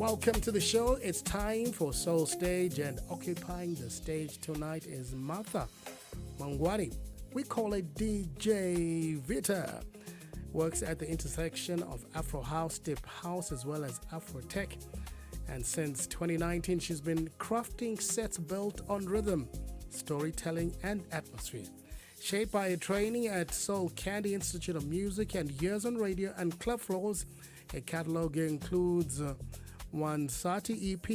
Welcome to the show. It's time for Soul Stage, and occupying the stage tonight is Martha Mangwani. We call it DJ Vita. Works at the intersection of Afro House, Deep House, as well as Afro Tech. And since 2019, she's been crafting sets built on rhythm, storytelling, and atmosphere. Shaped by a training at Soul Candi Institute of Music and years on radio and club floors, her catalog includes Wansati EP,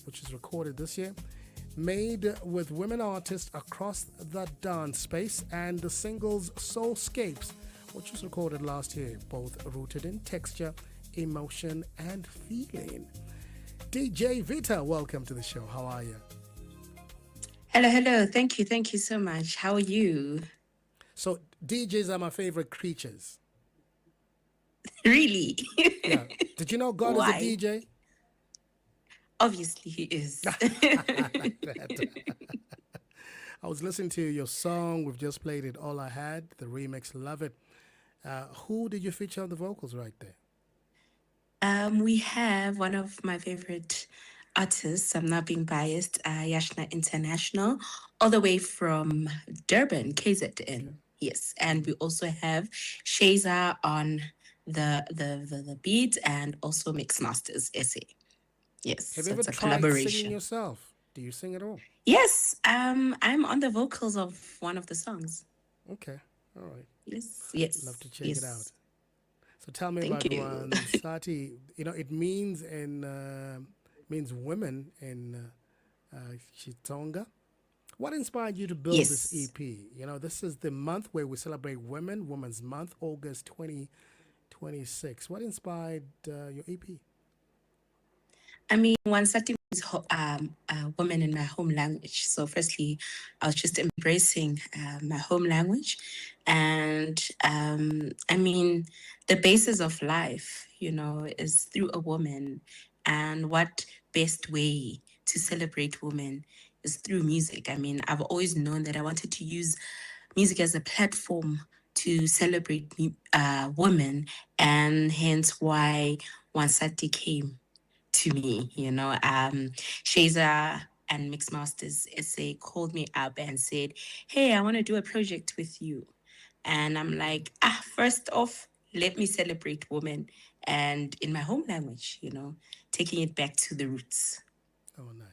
which is recorded this year, made with women artists across the dance space, and the singles Soulscapes, which was recorded last year, both rooted in texture, emotion, and feeling. DJ Vita, welcome to the show. How are you? Hello. Thank you so much. How are you? So, DJs are my favorite creatures. Really? Yeah. Did you know God is a Why? DJ? Obviously, he is. I like that. I was listening to your song. We've just played it, All I Had, the remix. Love it. Who did you feature on the vocals right there? We have one of my favorite artists. I'm not being biased. Yashna International, all the way from Durban, KZN. Yes, and we also have Shaza on the beat, and also Mix Masters SA. Yes, Have so you ever it's a tried singing collaboration. yourself? Do you sing at all? Yes, I'm on the vocals of one of the songs. Okay. All right. Yes, Love yes, to check it out. yes. So tell me Thank about you. Wansati. It means means women in Chitonga. What inspired you to build this Yes. EP? This is the month where we celebrate Women's Month, August 2026. What inspired your EP? I mean, one certain means woman in my home language. So, firstly, I was just embracing my home language. And I mean, the basis of life, is through a woman. And what best way to celebrate women is through music. I mean, I've always known that I wanted to use music as a platform to celebrate women, and hence why Wansati came to me. Shaza and Mixmasters SA called me up and said, "Hey, I want to do a project with you." And I'm like, first off, let me celebrate women and in my home language, taking it back to the roots. Oh, nice.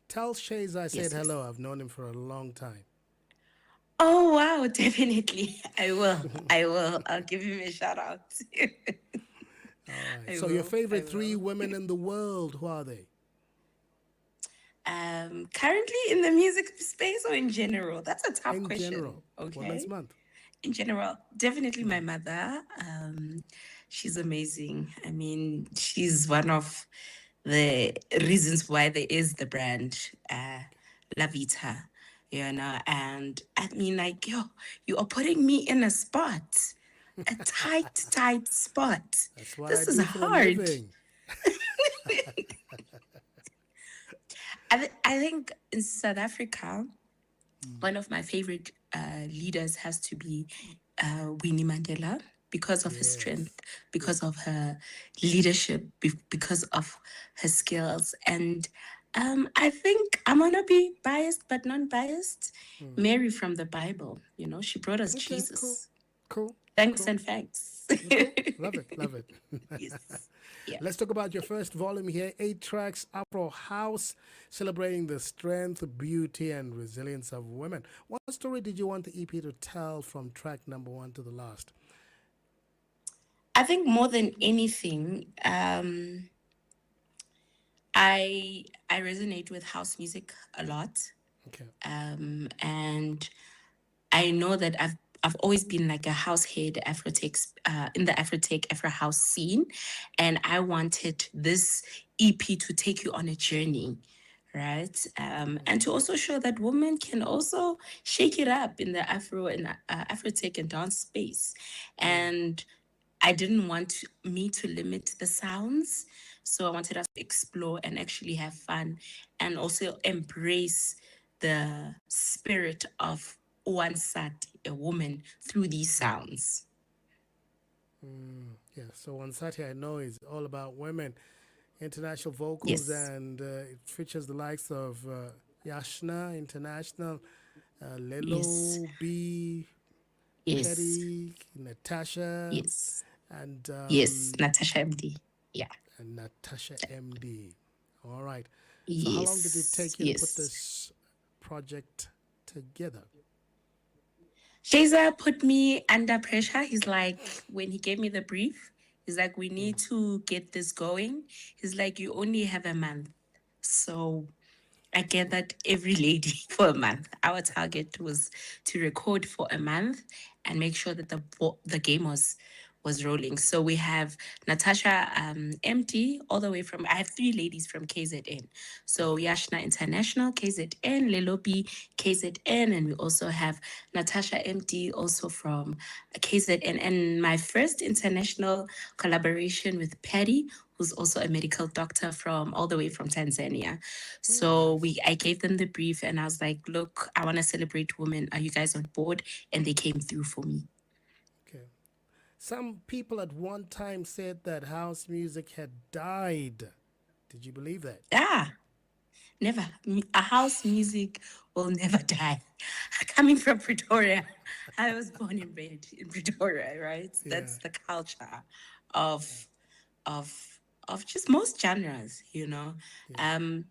Tell Shays I said Yes, hello. yes. I've known him for a long time. Oh, wow, definitely. I will. I will. I'll give him a shout out. All right. I So your will. I favorite three will. women in the world, who are they? Currently in the music space or in general? That's a tough In question. general, Women's Okay. Month. In general, definitely my mother. She's amazing. I mean, she's one of the reasons why there is the brand La Vita, and I mean, like, you are putting me in a spot, a tight spot. That's what I This is do for a hard. living. I think in South Africa, one of my favorite leaders has to be Winnie Mandela, because of her strength, Yes. because of her leadership, because of her skills. And I think I'm going to be biased, but non biased. Mary from the Bible, she brought us Okay, cool. Jesus. Cool. Thanks Cool. and thanks. Cool. Love it. Love it. Yes. Yeah. Let's talk about your first volume here. 8 tracks, Afro House, celebrating the strength, beauty, and resilience of women. What story did you want the EP to tell from track number one to the last? I think more than anything, I resonate with house music a lot. Okay. And I know that I've always been like a house head in the Afrotech Afro house scene, and I wanted this EP to take you on a journey, right? And to also show that women can also shake it up in the Afrotech and dance space. And I didn't want me to limit the sounds. So I wanted us to explore and actually have fun, and also embrace the spirit of Wansati, a woman, through these sounds. Yeah, so on Saturday, I know is all about women. international vocals, Yes. and it features the likes of Yashna International, Yes. Lelo B, Yes. Petty, Natasha, Yes. and Yes. Natasha MD. Yeah. Natasha MD. All right. So, how long did it Yes. take you to put Yes. this project together? Shazer put me under pressure. He's like, when he gave me the brief, he's like, we need to get this going. He's like, you only have a month. So I gathered every lady for a month. Our target was to record for a month and make sure that the game was rolling. So we have Natasha MT all the way from, I have three ladies from KZN. So Okay. Yashna International, KZN, Lelopi, KZN, and we also have Natasha MT also from KZN. And my first international collaboration with Patty, who's also a medical doctor from all the way from Tanzania. Oh, So nice. I gave them the brief and I was like, look, I want to celebrate women. Are you guys on board? And they came through for me. Okay. Some people at one time said that house music had died. Did you believe that? Ah, never. A house music will never die. Coming from Pretoria, I was born and bred in Pretoria, right? Yeah. That's the culture of of of just most genres, you know. Yeah. Um,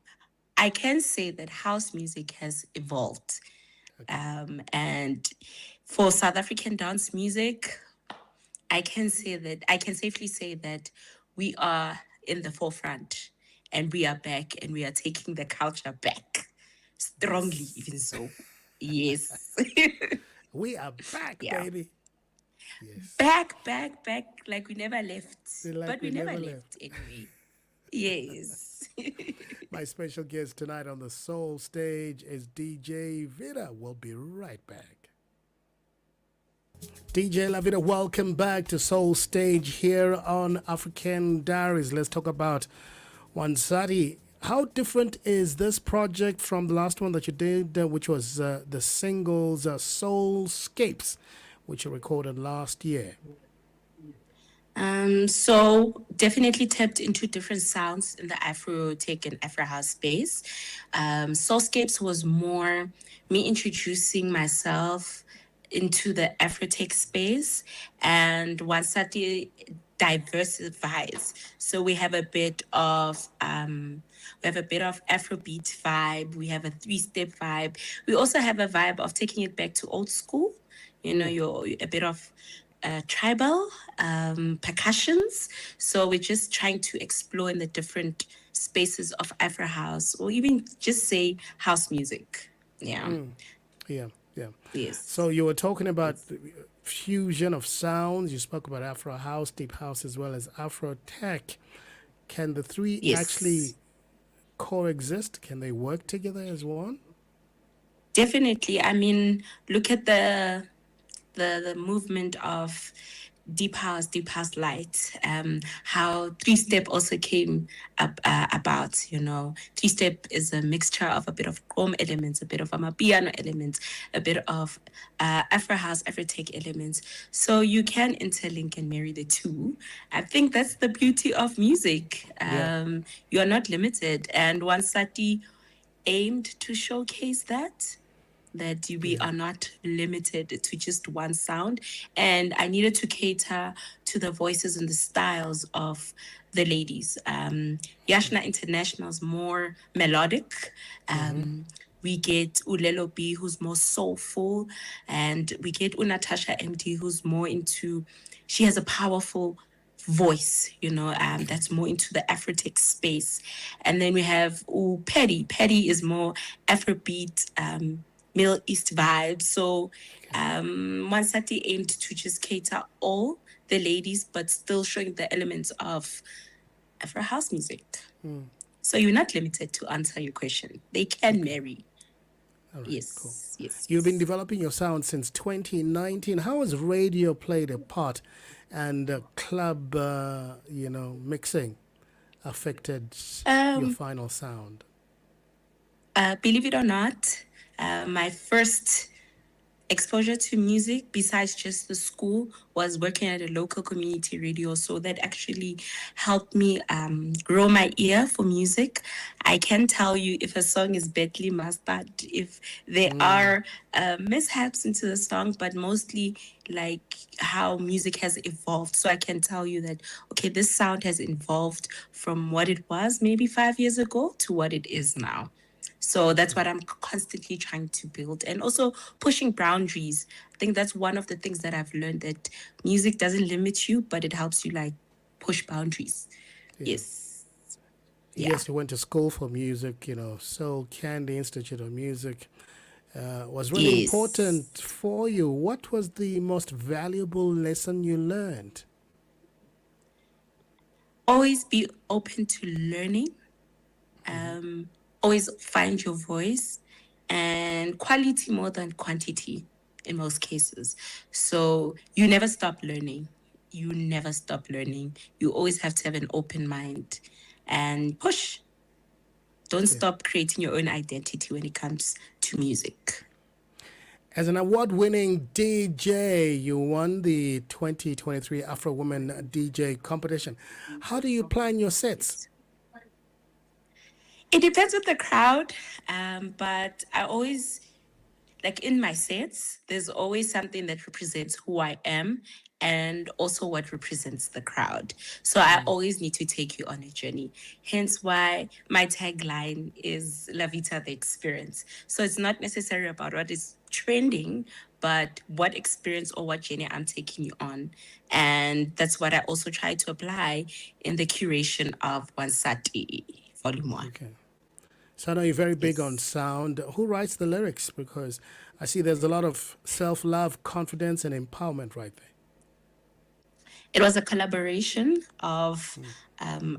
I can say that house music has evolved. Okay. And for South African dance music, I can safely say that we are in the forefront and we are back and we are taking the culture back strongly, Yes. even so. Yes. We are back, Yeah. baby. Yes. Back, like we never left. Feel like But we we never never left. left anyway. Yes. My special guest tonight on the Soul stage is DJ Vita. We'll be right back. DJ Lavita, welcome back to Soul Stage here on African Diaries. Let's talk about Wansati. How different is this project from the last one that you did, which was the singles Soulscapes, which you recorded last year? So definitely tapped into different sounds in the Afro Tech and Afro House space. Soulscapes was more me introducing myself into the Afro Tech space, and Wansati diversifies. So we have a bit of Afrobeat vibe. We have a three-step vibe. We also have a vibe of taking it back to old school. You know, your a bit of tribal percussions. So we're just trying to explore in the different spaces of Afro house, or even just say house music. Yeah. Yeah, yeah. So Yes. you were talking about Yes. fusion of sounds. You spoke about Afro house, deep house, as well as Afro tech. Can the three Yes. actually coexist? Can they work together as one? Definitely. I mean, look at the movement of deep house light, how three step also came up about. You know, three step is a mixture of a bit of chrome elements, a bit of amapiano elements, a bit of Afro house, Afro tech elements. So you can interlink and marry the two. I think that's the beauty of music. Yeah. You are not limited, and Wansati aimed to showcase that we Yeah. are not limited to just one sound. And I needed to cater to the voices and the styles of the ladies. Yashna International is more melodic. We get Ulelo B, who's more soulful, and we get Unatasha MD, who's more into, she has a powerful voice, that's more into the Afrotech space. And then we have Petty. Petty is more Afrobeat, Middle East vibes. So Mansati aimed to just cater all the ladies, but still showing the elements of Afro house music. So you're not limited to answer your question. They can Okay. marry. All right. Cool. Yes, yes, You've been yes. developing your sound since 2019. How has radio played a part and club, mixing affected your Um, final sound? Believe it or not, my first exposure to music besides just the school was working at a local community radio. So that actually helped me grow my ear for music. I can tell you if a song is badly mastered, if there are mishaps into the song, but mostly like how music has evolved. So I can tell you that, okay, this sound has evolved from what it was maybe 5 years ago to what it is now. So that's what I'm constantly trying to build, and also pushing boundaries. I think that's one of the things that I've learned, that music doesn't limit you, but it helps you like push boundaries. Yeah. Yes. Yeah. Yes, you went to school for music, Soul Candi Institute of Music was really Yes. important for you. What was the most valuable lesson you learned? Always be open to learning. Always find your voice, and quality more than quantity in most cases. So you never stop learning. You never stop learning. You always have to have an open mind and push. Don't Yeah. stop creating your own identity when it comes to music. As an award-winning DJ, you won the 2023 Afro Woman DJ competition. How do you plan your sets? It depends with the crowd, but I always, like in my sets, there's always something that represents who I am and also what represents the crowd. So I always need to take you on a journey. Hence why my tagline is La Vita, the experience. So it's not necessarily about what is trending, but what experience or what journey I'm taking you on. And that's what I also try to apply in the curation of Wansati Volume 1. Okay. So I know you're very big on Yes. sound. Who writes the lyrics? Because I see there's a lot of self-love, confidence, and empowerment right there. It was a collaboration of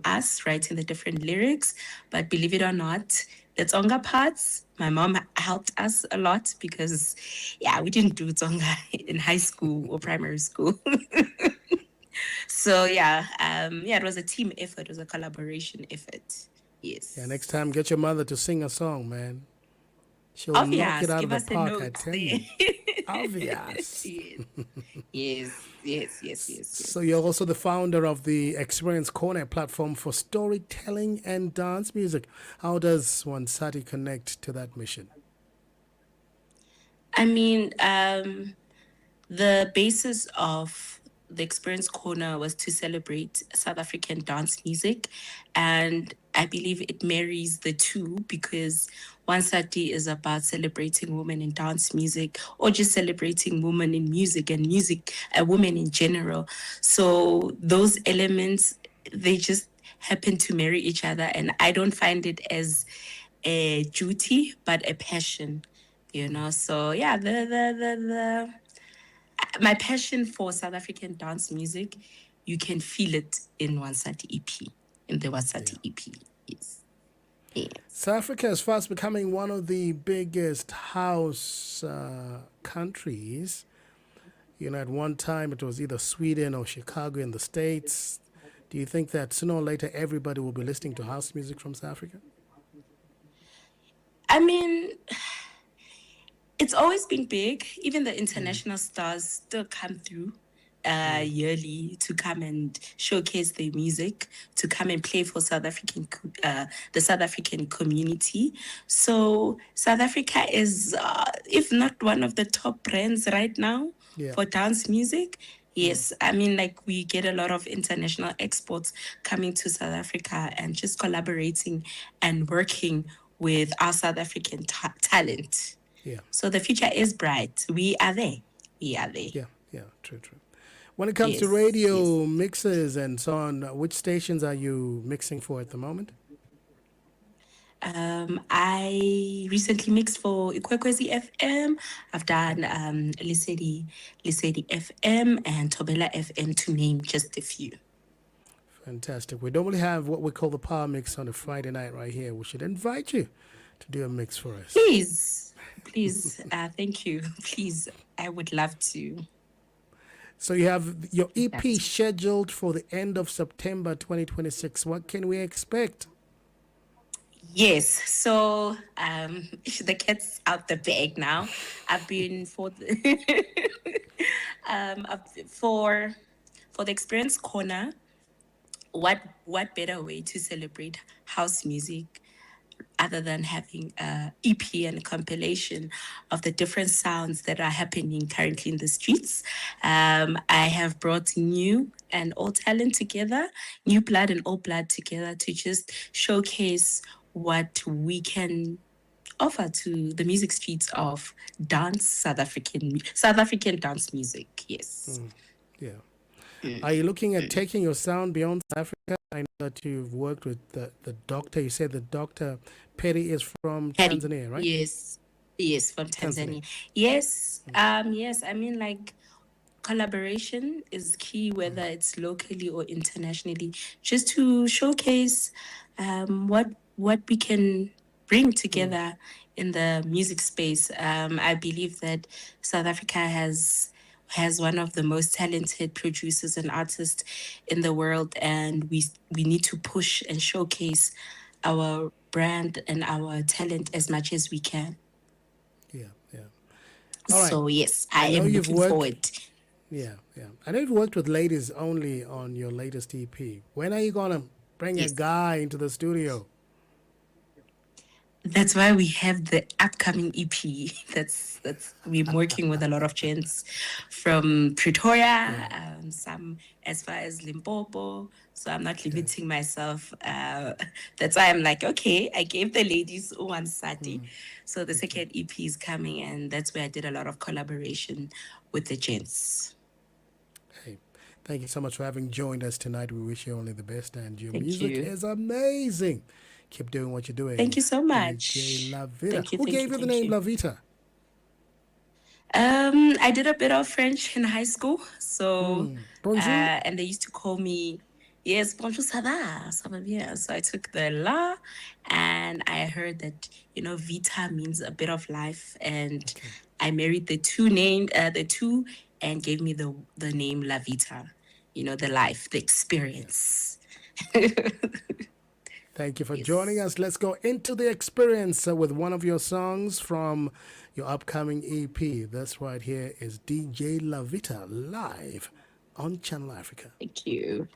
us writing the different lyrics, but believe it or not, the Tsonga parts, my mom helped us a lot because, yeah, we didn't do Tsonga in high school or primary school. So, it was a team effort, it was a collaboration effort. Yes. Yeah, next time get your mother to sing a song, man. She'll knock it Obvious, out of give the us a park, I note tell there. you. Obvious. Yes. So you're also the founder of the Experience Corner platform for storytelling and dance music. How does Wansati connect to that mission? I mean, the basis of the Experience Corner was to celebrate South African dance music. And I believe it marries the two, because Wansati is about celebrating women in dance music, or just celebrating women in music and music, women in general. So those elements, they just happen to marry each other. And I don't find it as a duty, but a passion. So yeah, the my passion for South African dance music, you can feel it in Wansati EP, in the Wansati Yeah. EP. Yes. Yes. South Africa is fast becoming one of the biggest house countries. At one time it was either Sweden or Chicago in the States. Do you think that sooner or later everybody will be listening to house music from South Africa? I mean, it's always been big. Even the international stars still come through yearly to come and showcase their music, to come and play for the South African community. So South Africa is, if not one of the top brands right now Yeah. for dance music. Yes, I mean, like, we get a lot of international exports coming to South Africa and just collaborating and working with our South African talent. Yeah. So the future is bright. We are there. We are there. Yeah, true. When it comes to Yes. radio mixes and so on, which stations are you mixing for at the moment? I recently mixed for Ikwekwezi FM. I've done Lisedi FM and Tobela FM, to name just a few. Fantastic. We normally have what we call the power mix on a Friday night right here. We should invite you to do a mix for us. Please, thank you. Please, I would love to. So you have your EP scheduled for the end of September 2026. What can we expect? Yes, so the cat's out the bag now. I've been for the for the experience corner. What better way to celebrate house music other than having a EP and a compilation of the different sounds that are happening currently in the streets. I have brought new and old talent together, new blood and old blood together to just showcase what we can offer to the music streets of dance, South African dance music. Yes. Yeah. Are you looking at taking your sound beyond South Africa? I know that you've worked with the doctor. You said the doctor Perry is from Patty. Tanzania, right? Yes. Yes, from Tanzania. Tanzania. Yes. Yes. I mean, like, collaboration is key, whether it's locally or internationally, just to showcase what we can bring together in the music space. I believe that South Africa has one of the most talented producers and artists in the world, and we need to push and showcase our brand and our talent as much as we can. Yeah, yeah. All right. So yes, I I know am you've looking worked. forward. Yeah, yeah. I know you've worked with ladies only on your latest EP. When are you gonna bring a Yes. guy into the studio? That's why we have the upcoming EP. That's we're working with a lot of gents from Pretoria, Yeah. some as far as Limpopo. So I'm not Okay. limiting myself. That's why I'm like, okay, I gave the ladies Wansati. So the Okay. second EP is coming, and that's where I did a lot of collaboration with the gents. Hey, thank you so much for having joined us tonight. We wish you only the best, and your Thank music you. is amazing. Keep doing what you're Thank doing. you so DJ much. La Vita. Thank you, Who thank gave you, you the thank name you. La Vita? I did a bit of French in high school, so Bonjour. and they used to call me, yes, bonjour, ça va bien. So I took the la, and I heard that Vita means a bit of life, and Okay. I married the two, and gave me the name La Vita. The life, the Yeah. experience. Thank you for joining Yes. us. Let's go into the experience with one of your songs from your upcoming EP. This right here is DJ La Vita live on Channel Africa. Thank you.